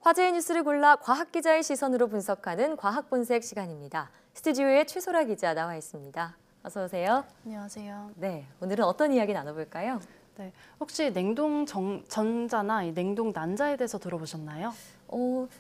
화제의 뉴스를 골라 과학 기자의 시선으로 분석하는 과학본색 시간입니다. 스튜디오에 최소라 기자 나와 있습니다. 어서 오세요. 안녕하세요. 네, 오늘은 어떤 이야기 나눠볼까요? 네, 혹시 냉동 전자나 이 냉동 난자에 대해서 들어보셨나요?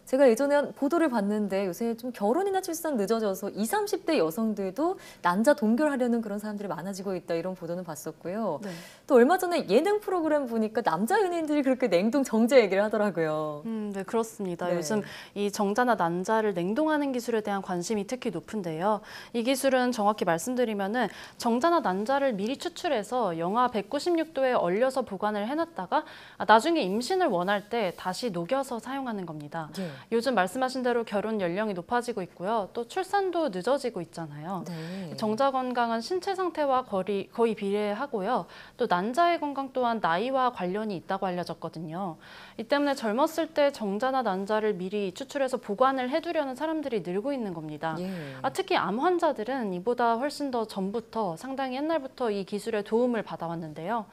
제가 예전에 보도를 봤는데 요새 좀 결혼이나 출산 늦어져서 20, 30대 여성들도 난자 동결하려는 그런 사람들이 많아지고 있다 이런 보도는 봤었고요. 네. 또 얼마 전에 예능 프로그램 보니까 남자 연예인들이 그렇게 냉동 정자 얘기를 하더라고요. 네, 그렇습니다. 네. 요즘 이 정자나 난자를 냉동하는 기술에 대한 관심이 특히 높은데요. 이 기술은 정확히 말씀드리면은 정자나 난자를 미리 추출해서 영하 196도에 얼려서 보관을 해놨다가 나중에 임신을 원할 때 다시 녹여서 사용하는 겁니다. 네. 요즘 말씀하신 대로 결혼 연령이 높아지고 있고요. 또 출산도 늦어지고 있잖아요. 네. 정자 건강은 신체 상태와 거의 비례하고요. 또 난자의 건강 또한 나이와 관련이 있다고 알려졌거든요. 이 때문에 젊었을 때 정자나 난자를 미리 추출해서 보관을 해두려는 사람들이 늘고 있는 겁니다. 예. 특히 암 환자들은 이보다 훨씬 더 전부터 상당히 옛날부터 이 기술의 도움을 받아왔는데요.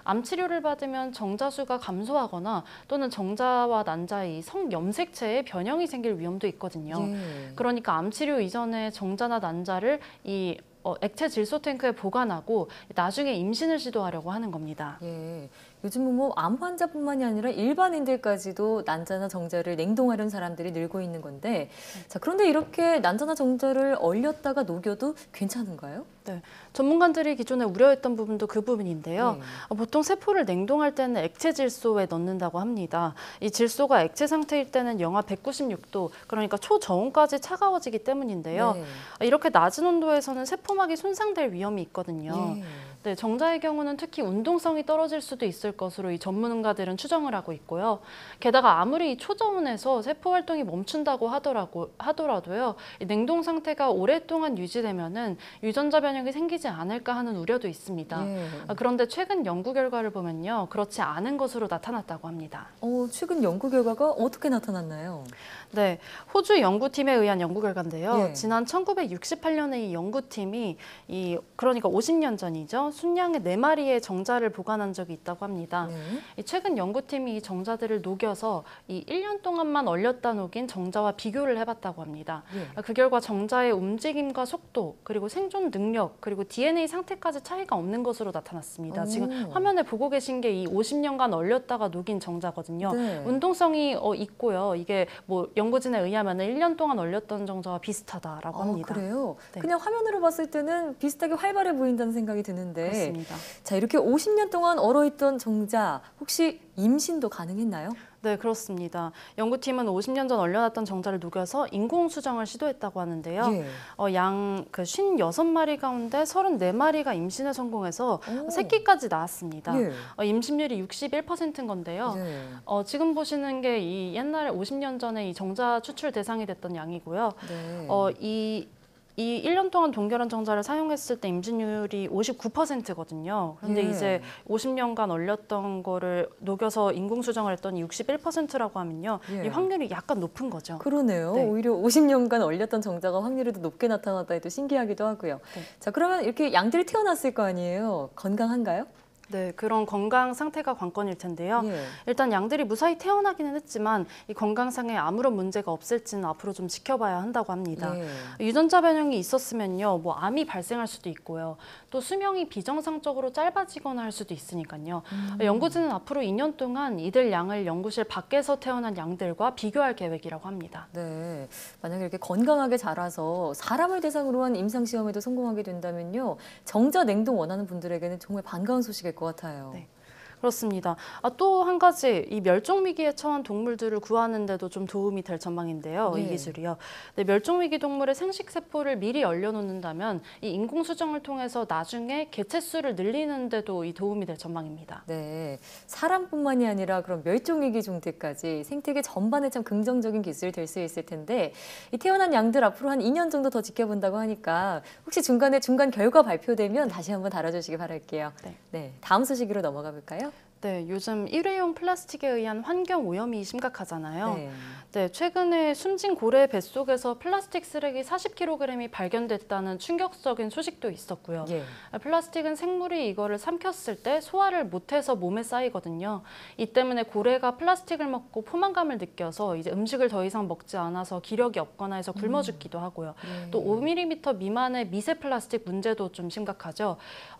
암 치료를 받으면 정자수가 감소하거나 또는 정자와 난자의 성염색체에 변형이 생길 위험도 있거든요. 예. 그러니까 암 치료 이전에 정자나 난자를 이 액체 질소 탱크에 보관하고 나중에 임신을 시도하려고 하는 겁니다. 예, 요즘은 뭐 암 환자뿐만이 아니라 일반인들까지도 난자나 정자를 냉동하려는 사람들이 늘고 있는 건데, 자, 그런데 이렇게 난자나 정자를 얼렸다가 녹여도 괜찮은가요? 네, 전문가들이 기존에 우려했던 부분도 그 부분인데요. 네. 보통 세포를 냉동할 때는 액체 질소에 넣는다고 합니다. 이 질소가 액체 상태일 때는 영하 196도, 그러니까 초저온까지 차가워지기 때문인데요. 네. 이렇게 낮은 온도에서는 세포막이 손상될 위험이 있거든요. 예. 네, 정자의 경우는 특히 운동성이 떨어질 수도 있을 것으로 이 전문가들은 추정을 하고 있고요. 게다가 아무리 이 초저온에서 세포 활동이 멈춘다고 하더라도요, 이 냉동 상태가 오랫동안 유지되면은 유전자 변형이 생기지 않을까 하는 우려도 있습니다. 예. 그런데 최근 연구 결과를 보면요, 그렇지 않은 것으로 나타났다고 합니다. 최근 연구 결과가 어떻게 나타났나요? 네, 호주 연구팀에 의한 연구 결과인데요. 예. 지난 1968년에 이 연구팀이 그러니까 50년 전이죠. 순양의 4마리의 정자를 보관한 적이 있다고 합니다. 네. 최근 연구팀이 이 정자들을 녹여서 이 1년 동안만 얼렸다 녹인 정자와 비교를 해봤다고 합니다. 예. 그 결과 정자의 움직임과 속도, 그리고 생존 능력, 그리고 DNA 상태까지 차이가 없는 것으로 나타났습니다. 지금 화면에 보고 계신 게 이 50년간 얼렸다가 녹인 정자거든요. 네. 운동성이 있고요. 이게 뭐 연구진에 의하면 1년 동안 얼렸던 정자와 비슷하다라고 합니다. 그래요? 네. 그냥 화면으로 봤을 때는 비슷하게 활발해 보인다는 생각이 드는데, 그렇습니다. 자, 이렇게 50년 동안 얼어있던 정자, 혹시 임신도 가능했나요? 네, 그렇습니다. 연구팀은 50년 전 얼려놨던 정자를 녹여서 인공 수정을 시도했다고 하는데요. 예. 양 56마리 가운데 34마리가 임신에 성공해서 새끼까지 낳았습니다. 예. 임신율이 61%인 건데요. 네. 지금 보시는 게 이 옛날에 50년 전에 이 정자 추출 대상이 됐던 양이고요. 네. 이 1년 동안 동결한 정자를 사용했을 때 임신율이 59%거든요. 그런데 예. 이제 50년간 얼렸던 거를 녹여서 인공 수정을 했더니 61%라고 하면요. 예. 이 확률이 약간 높은 거죠. 그러네요. 네. 오히려 50년간 얼렸던 정자가 확률이 더 높게 나타났다 해도 신기하기도 하고요. 네. 자, 그러면 이렇게 양들이 태어났을 거 아니에요? 건강한가요? 네, 그런 건강 상태가 관건일 텐데요. 예. 일단 양들이 무사히 태어나기는 했지만 이 건강상에 아무런 문제가 없을지는 앞으로 좀 지켜봐야 한다고 합니다. 예. 유전자 변형이 있었으면요, 뭐 암이 발생할 수도 있고요. 또 수명이 비정상적으로 짧아지거나 할 수도 있으니까요. 연구진은 앞으로 2년 동안 이들 양을 연구실 밖에서 태어난 양들과 비교할 계획이라고 합니다. 네. 만약에 이렇게 건강하게 자라서 사람을 대상으로 한 임상시험에도 성공하게 된다면요. 정자 냉동 원하는 분들에게는 정말 반가운 소식일 것 같아요. 네. 그렇습니다. 또 한 가지 이 멸종 위기에 처한 동물들을 구하는데도 좀 도움이 될 전망인데요. 네. 이 기술이요. 네, 멸종 위기 동물의 생식 세포를 미리 얼려놓는다면 이 인공 수정을 통해서 나중에 개체 수를 늘리는데도 이 도움이 될 전망입니다. 네, 사람뿐만이 아니라 그런 멸종위기 종들까지 생태계 전반에 참 긍정적인 기술이 될 수 있을 텐데, 이 태어난 양들 앞으로 한 2년 정도 더 지켜본다고 하니까 혹시 중간 결과 발표되면 다시 한번 달아주시기 바랄게요. 네. 네, 다음 소식으로 넘어가 볼까요? 네, 요즘 일회용 플라스틱에 의한 환경 오염이 심각하잖아요. 네. 네, 최근에 숨진 고래 뱃속에서 플라스틱 쓰레기 40kg이 발견됐다는 충격적인 소식도 있었고요. 예. 플라스틱은 생물이 이거를 삼켰을 때 소화를 못해서 몸에 쌓이거든요. 이 때문에 고래가 플라스틱을 먹고 포만감을 느껴서 이제 음식을 더 이상 먹지 않아서 기력이 없거나 해서 굶어 죽기도 하고요. 네. 또 5mm 미만의 미세 플라스틱 문제도 좀 심각하죠.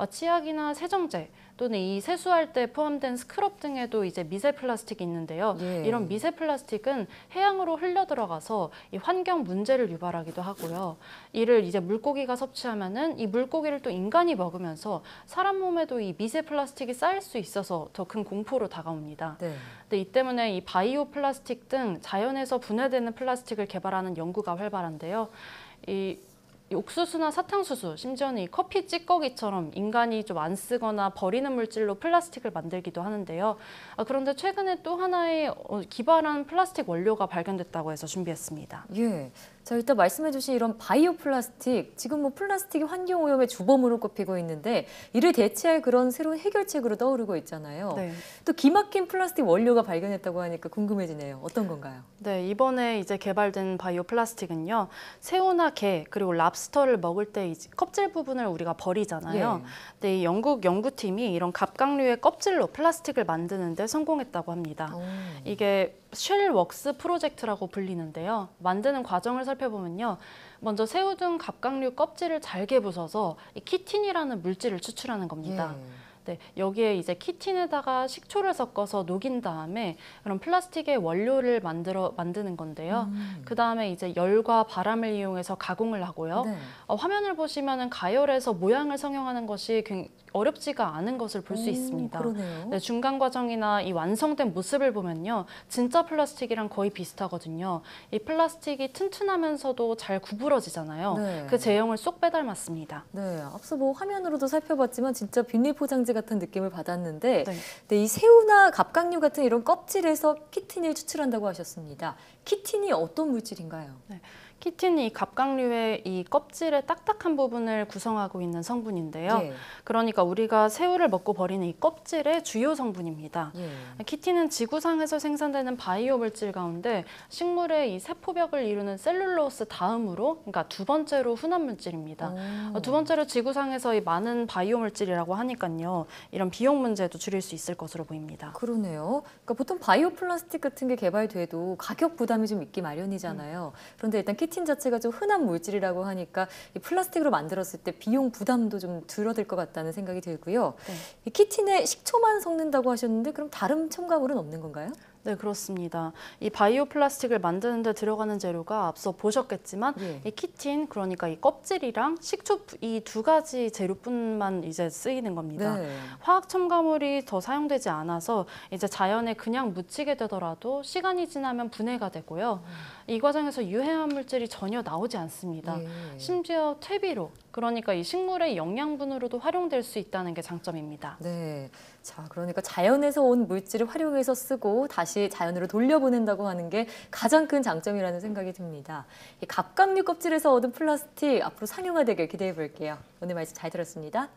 치약이나 세정제 또는 이 세수할 때 포함된 스크럽 등에도 이제 미세 플라스틱이 있는데요. 예. 이런 미세 플라스틱은 해양으로 흘려 들어가서 이 환경 문제를 유발하기도 하고요. 이를 이제 물고기가 섭취하면은 이 물고기를 또 인간이 먹으면서 사람 몸에도 이 미세 플라스틱이 쌓일 수 있어서 더 큰 공포로 다가옵니다. 네. 근데 이 때문에 이 바이오 플라스틱 등 자연에서 분해되는 플라스틱을 개발하는 연구가 활발한데요. 이 옥수수나 사탕수수, 심지어는 이 커피 찌꺼기처럼 인간이 좀 안 쓰거나 버리는 물질로 플라스틱을 만들기도 하는데요. 그런데 최근에 또 하나의 기발한 플라스틱 원료가 발견됐다고 해서 준비했습니다. 예. 자, 일단 말씀해주신 이런 바이오 플라스틱, 지금 뭐 플라스틱이 환경 오염의 주범으로 꼽히고 있는데 이를 대체할 그런 새로운 해결책으로 떠오르고 있잖아요. 네. 또 기막힌 플라스틱 원료가 발견했다고 하니까 궁금해지네요. 어떤 건가요? 네, 이번에 이제 개발된 바이오 플라스틱은요, 새우나 게 그리고 랍스터를 먹을 때 이제 껍질 부분을 우리가 버리잖아요. 예. 네, 이 영국 연구팀이 이런 갑각류의 껍질로 플라스틱을 만드는데 성공했다고 합니다. 오. 이게 쉘웍스 프로젝트라고 불리는데요. 만드는 과정을 살펴보면요. 먼저 새우 등 갑각류 껍질을 잘게 부숴서 이 키틴이라는 물질을 추출하는 겁니다. 예. 네, 여기에 이제 키틴에다가 식초를 섞어서 녹인 다음에 그런 플라스틱의 원료를 만드는 건데요. 그 다음에 이제 열과 바람을 이용해서 가공을 하고요. 네. 화면을 보시면은 가열해서 모양을 성형하는 것이 어렵지가 않은 것을 볼 수 있습니다. 그러네요. 네, 중간 과정이나 이 완성된 모습을 보면요, 진짜 플라스틱이랑 거의 비슷하거든요. 이 플라스틱이 튼튼하면서도 잘 구부러지잖아요. 네. 그 제형을 쏙 빼닮았습니다. 네, 앞서 뭐 화면으로도 살펴봤지만 진짜 비닐 포장지 같은 느낌을 받았는데 네. 네, 이 새우나 갑각류 같은 이런 껍질에서 키틴을 추출한다고 하셨습니다. 키틴이 어떤 물질인가요? 키틴이 갑각류의 이 껍질의 딱딱한 부분을 구성하고 있는 성분인데요. 예. 그러니까 우리가 새우를 먹고 버리는 이 껍질의 주요 성분입니다. 예. 키틴은 지구상에서 생산되는 바이오 물질 가운데 식물의 이 세포벽을 이루는 셀룰로스 다음으로, 그러니까 두 번째로 흔한 물질입니다. 두 번째로 지구상에서 이 많은 바이오 물질이라고 하니까요, 이런 비용 문제도 줄일 수 있을 것으로 보입니다. 그러네요. 그러니까 보통 바이오 플라스틱 같은 게 개발돼도 가격 부담이 좀 있기 마련이잖아요. 그런데 일단 키틴 자체가 좀 흔한 물질이라고 하니까 이 플라스틱으로 만들었을 때 비용 부담도 좀 줄어들 것 같다는 생각이 들고요. 네. 이 키틴에 식초만 섞는다고 하셨는데 그럼 다른 첨가물은 없는 건가요? 네, 그렇습니다. 이 바이오 플라스틱을 만드는 데 들어가는 재료가 앞서 보셨겠지만 예. 이 키틴, 그러니까 이 껍질이랑 식초 이 두 가지 재료뿐만 이제 쓰이는 겁니다. 네. 화학 첨가물이 더 사용되지 않아서 이제 자연에 그냥 묻히게 되더라도 시간이 지나면 분해가 되고요. 이 과정에서 유해한 물질이 전혀 나오지 않습니다. 예. 심지어 퇴비로, 그러니까 이 식물의 영양분으로도 활용될 수 있다는 게 장점입니다. 네. 자, 그러니까 자연에서 온 물질을 활용해서 쓰고 다시 자연으로 돌려보낸다고 하는 게 가장 큰 장점이라는 생각이 듭니다. 이 갑각류 껍질에서 얻은 플라스틱 앞으로 상용화되길 기대해 볼게요. 오늘 말씀 잘 들었습니다.